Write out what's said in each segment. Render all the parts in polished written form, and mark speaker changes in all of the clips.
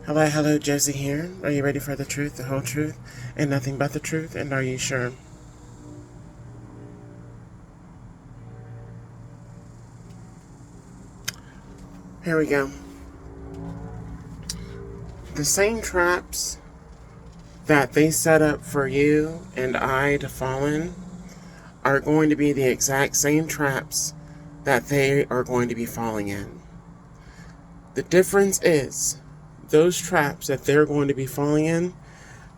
Speaker 1: Hello, hello, Josie here. Are you ready for the truth, the whole truth, and nothing but the truth? And are you sure? Here we go. The same traps that they set up for you and I to fall in are going to be the exact same traps that they are going to be falling in. The difference is those traps that they're going to be falling in,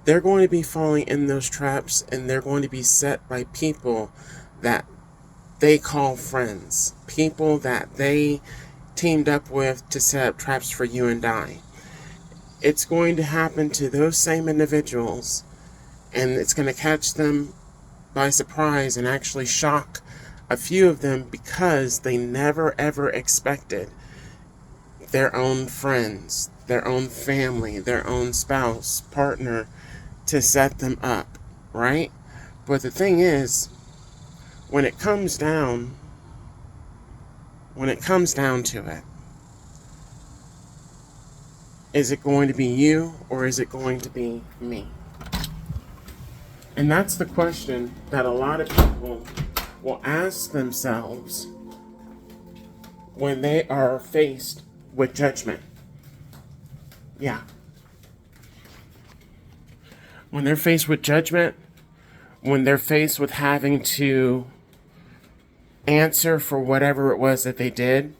Speaker 1: they're going to be falling in those traps and they're going to be set by people that they call friends, people that they teamed up with to set up traps for you and I. It's going to happen to those same individuals, and it's going to catch them by surprise and actually shock a few of them because they never ever expected their own friends, their own family, their own spouse, partner to set them up, right? But the thing is, when it comes down to it, is it going to be you or is it going to be me? And that's the question that a lot of people will ask themselves when they are faced with judgment. Yeah. When they're faced with judgment, when they're faced with having to answer for whatever it was that they did,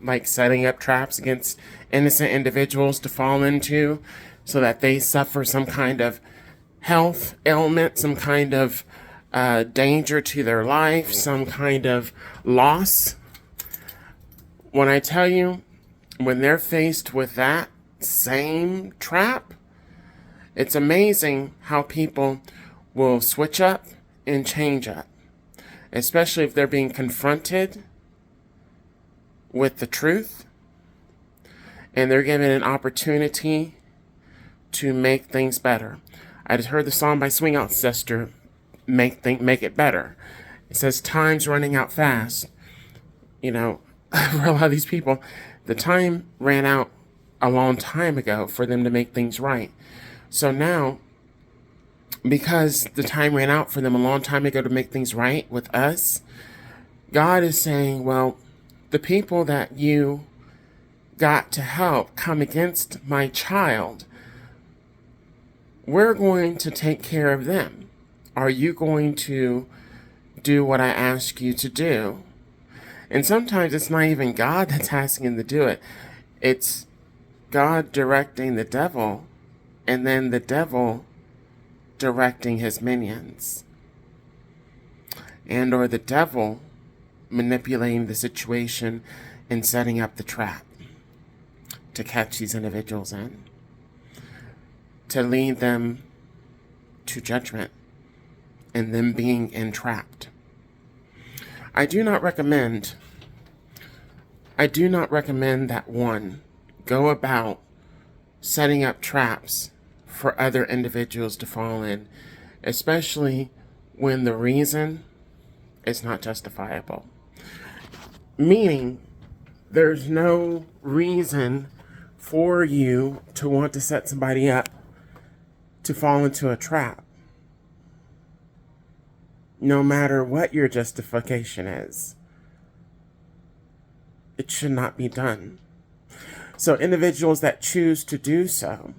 Speaker 1: like setting up traps against innocent individuals to fall into so that they suffer some kind of health ailment, some kind of danger to their life, some kind of loss. When I tell you, when they're faced with that same trap, it's amazing how people will switch up and change up, especially if they're being confronted with the truth and they're given an opportunity to make things better. I just heard the song by Swing Out Sister, make it better. It says time's running out fast. For a lot of these people, the time ran out a long time ago for them to make things right. So now, because the time ran out for them a long time ago to make things right with us, God is saying, well, the people that you got to help come against my child, we're going to take care of them. Are you going to do what I ask you to do? And sometimes it's not even God that's asking him to do it. It's God directing the devil, and then the devil directing his minions. And or the devil manipulating the situation and setting up the trap to catch these individuals in, to lead them to judgment and them being entrapped. I do not recommend that one go about setting up traps for other individuals to fall in, especially when the reason is not justifiable. Meaning, there's no reason for you to want to set somebody up to fall into a trap, no matter what your justification is. It should not be done. So individuals that choose to do so,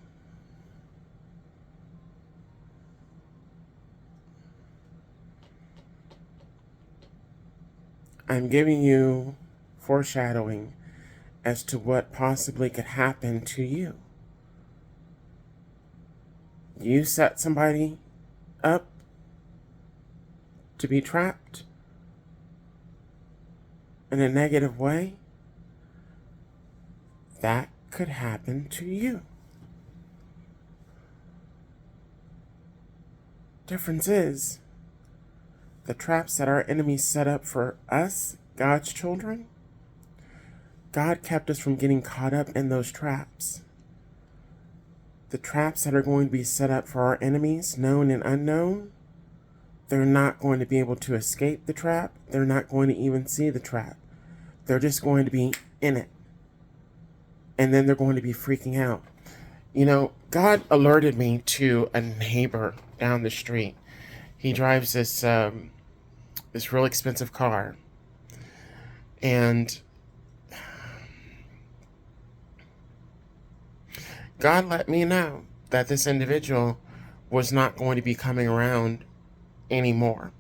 Speaker 1: I'm giving you foreshadowing as to what possibly could happen to you. You set somebody up to be trapped in a negative way, that could happen to you. Difference is, the traps that our enemies set up for us, God's children, God kept us from getting caught up in those traps. The traps that are going to be set up for our enemies, known and unknown, they're not going to be able to escape the trap. They're not going to even see the trap. They're just going to be in it. And then they're going to be freaking out. God alerted me to a neighbor down the street. He drives this real expensive car, and God let me know that this individual was not going to be coming around anymore.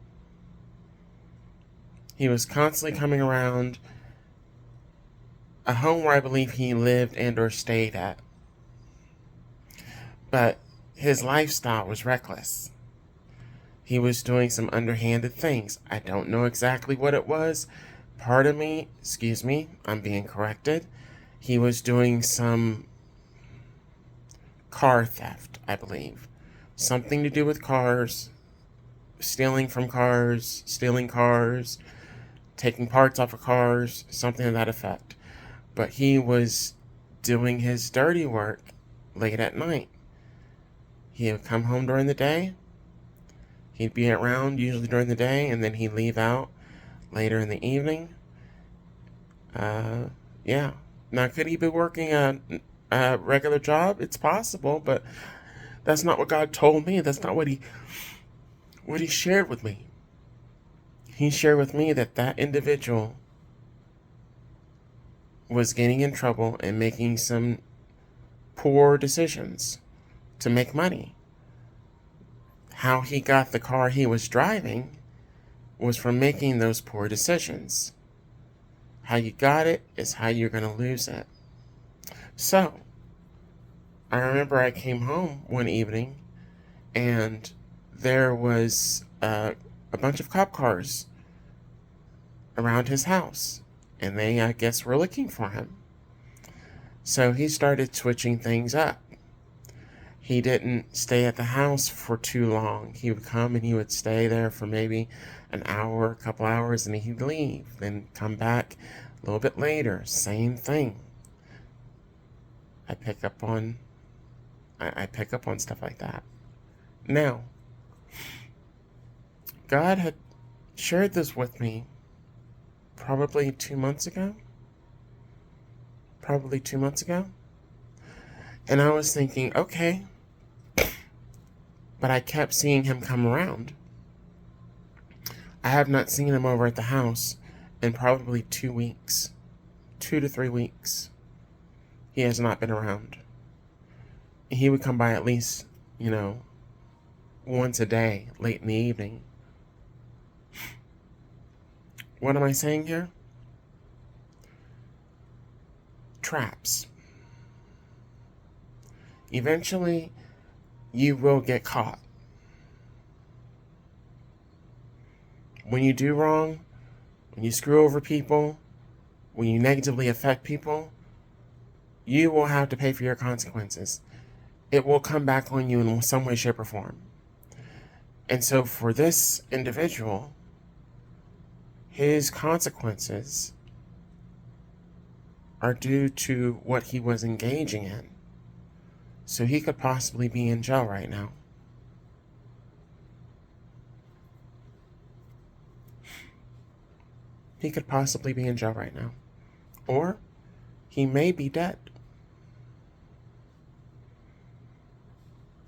Speaker 1: He was constantly coming around a home where I believe he lived and or stayed at. But his lifestyle was reckless. He was doing some underhanded things. I don't know exactly what it was. Pardon me, excuse me, I'm being corrected. He was doing some car theft, I believe. Something to do with cars, stealing from cars, stealing cars, taking parts off of cars, something to that effect. But he was doing his dirty work late at night. He would come home during the day. He'd be around usually during the day, and then he'd leave out later in the evening. Yeah. Now, could he be working a regular job? It's possible, but that's not what God told me. That's not what he shared with me. He shared with me that that individual was getting in trouble and making some poor decisions to make money. How he got the car he was driving was from making those poor decisions. How you got it is how you're going to lose it. So, I remember I came home one evening and there was a bunch of cop cars around his house. And they, I guess, were looking for him. So he started switching things up. He didn't stay at the house for too long. He would come and he would stay there for maybe an hour, a couple hours, and he'd leave. Then come back a little bit later. Same thing. I pick up on stuff like that. Now, God had shared this with me probably 2 months ago. And I was thinking, okay. But I kept seeing him come around. I have not seen him over at the house in probably 2 weeks. 2 to 3 weeks. He has not been around. He would come by at least, once a day, late in the evening. What am I saying here? Traps. Eventually, you will get caught. When you do wrong, when you screw over people, when you negatively affect people, you will have to pay for your consequences. It will come back on you in some way, shape, or form. And so for this individual, his consequences are due to what he was engaging in. So he could possibly be in jail right now. He could possibly be in jail right now. Or he may be dead.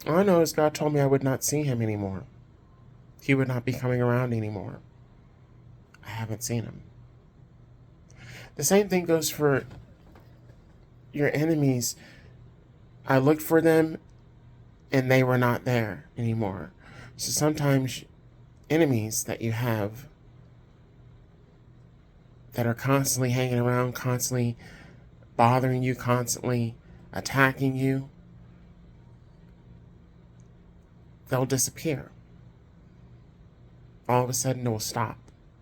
Speaker 1: All I know is God told me I would not see him anymore. He would not be coming around anymore. I haven't seen him. The same thing goes for your enemies. I looked for them and they were not there anymore. So sometimes enemies that you have that are constantly hanging around, constantly bothering you, constantly attacking you, they'll disappear. All of a sudden it will stop.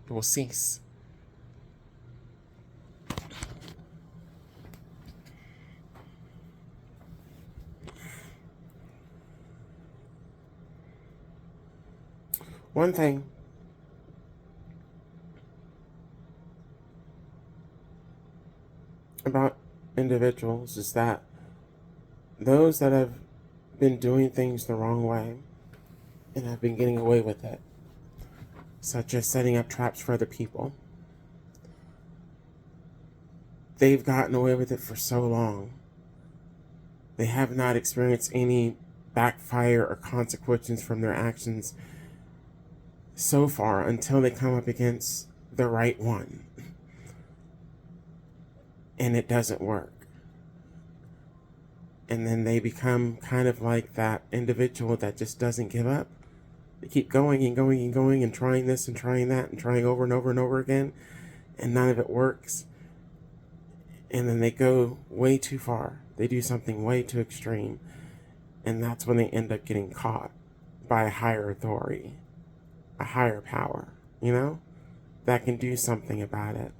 Speaker 1: It will cease. One thing about individuals is that those that have been doing things the wrong way and have been getting away with it, such as setting up traps for other people, they've gotten away with it for so long They have not experienced any backfire or consequences from their actions so far until they come up against the right one. And it doesn't work. And then they become kind of like that individual that just doesn't give up. They keep going and going and going and trying this and trying that and trying over and over and over again, and none of it works. And then they go way too far. They do something way too extreme. And that's when they end up getting caught by a higher authority, a higher power, that can do something about it,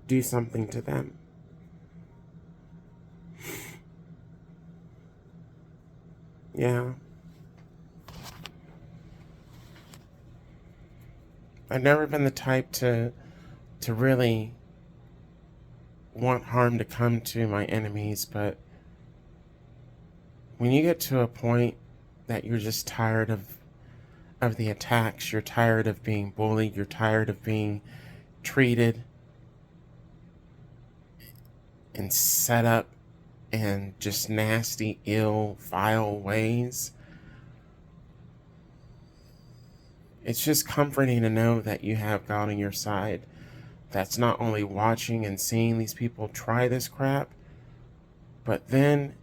Speaker 1: do something to them. Yeah. I've never been the type to really want harm to come to my enemies, but when you get to a point that you're just tired of the attacks, you're tired of being bullied, you're tired of being treated and set up in just nasty, ill, vile ways, it's just comforting to know that you have God on your side, that's not only watching and seeing these people try this crap, but then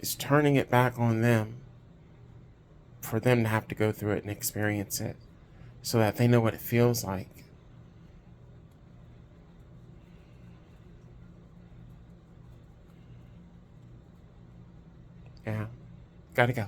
Speaker 1: is turning it back on them for them to have to go through it and experience it so that they know what it feels like. Yeah. Gotta go.